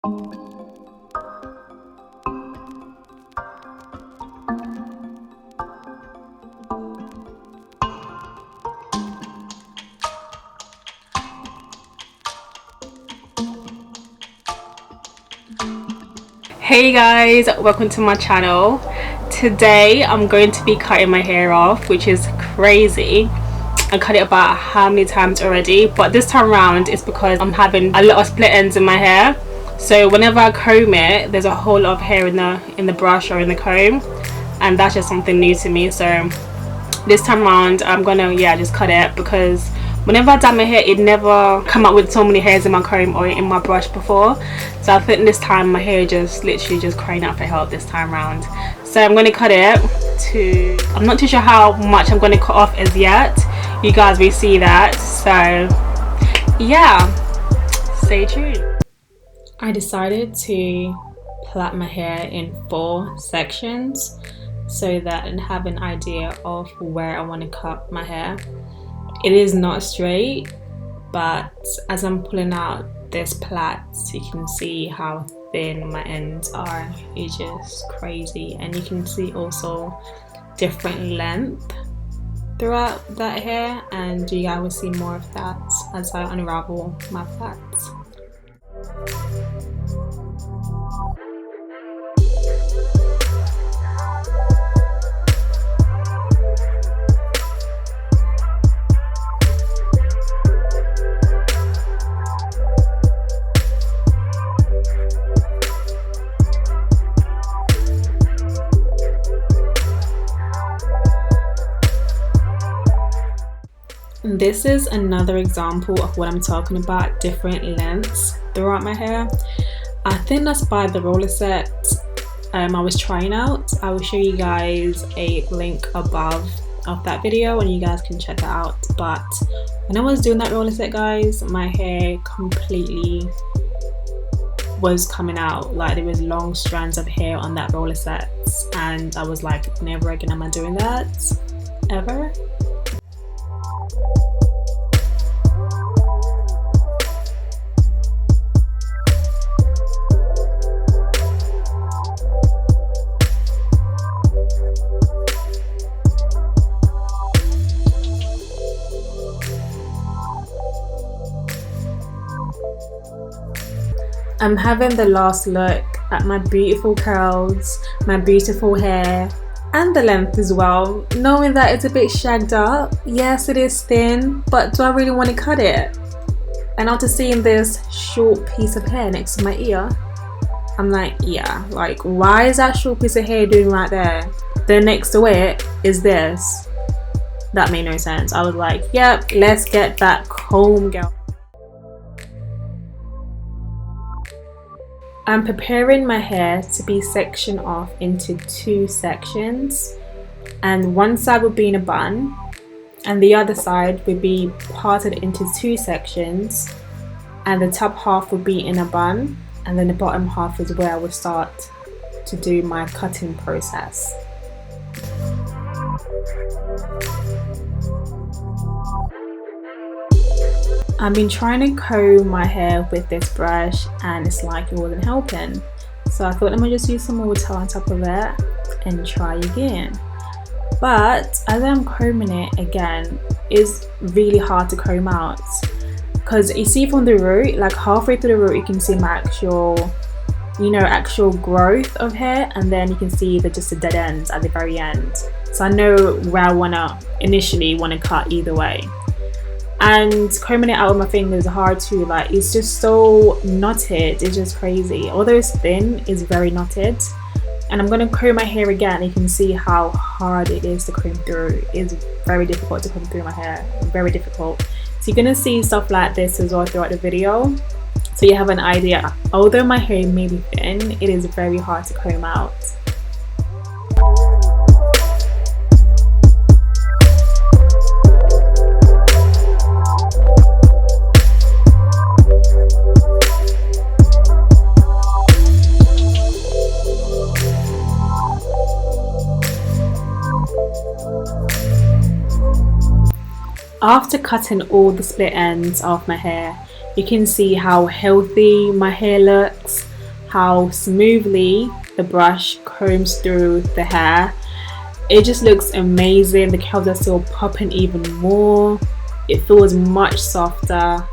Hey guys, welcome to my channel. Today I'm going to be cutting my hair off, which is crazy. I cut it about how many times already, but this time around it's because I'm having a lot of split ends in my hair. So whenever I comb it, there's a whole lot of hair in the brush or in the comb, and that's just something new to me. So this time around I'm gonna just cut it, because whenever I dye my hair, it never come up with so many hairs in my comb or in my brush before. So I think this time my hair just literally just crying out for help this time around. So I'm going to cut it to, I'm not too sure how much I'm going to cut off as yet. You guys will see that. So yeah, stay tuned. I decided to plait my hair in 4 sections so that I have an idea of where I want to cut my hair. It is not straight, but as I'm pulling out this plait, you can see how thin my ends are. It's just crazy, and you can see also different length throughout that hair, and you guys will see more of that as I unravel my plaits. This is another example of what I'm talking about, different lengths throughout my hair. I think that's by the roller set I was trying out. I will show you guys a link above of that video and you guys can check that out. But when I was doing that roller set, guys, my hair completely was coming out. Like, there was long strands of hair on that roller set, and I was like, never again am I doing that ever. I'm having the last look at my beautiful curls, my beautiful hair, and the length as well, knowing that it's a bit shagged up. Yes, it is thin, but do I really want to cut it? And after seeing this short piece of hair next to my ear, I'm like, yeah, like, why is that short piece of hair doing right there? Then next to it is this. That made no sense. I was like, yep, let's get that comb, girl. I'm preparing my hair to be sectioned off into 2 sections, and one side would be in a bun and the other side would be parted into 2 sections, and the top half would be in a bun, and then the bottom half is where I would start to do my cutting process. I've been trying to comb my hair with this brush and it's like it wasn't helping. So I thought, let me just use some water on top of it and try again. But as I'm combing it again, it's really hard to comb out. Because you see from the root, like halfway through the root, you can see my actual, actual growth of hair. And then you can see just the dead ends at the very end. So I know where I initially want to cut either way. And combing it out with my fingers is hard too. Like, it's just so knotted, it's just crazy. Although it's thin, it's very knotted. And I'm going to comb my hair again. You can see how hard it is to comb through. It's very difficult to comb through my hair, very difficult. So you're going to see stuff like this as well throughout the video, so you have an idea. Although my hair may be thin, it is very hard to comb out. After cutting all the split ends off my hair, you can see how healthy my hair looks. how smoothly the brush combs through the hair. It just looks amazing. The curls are still popping even more. It feels much softer.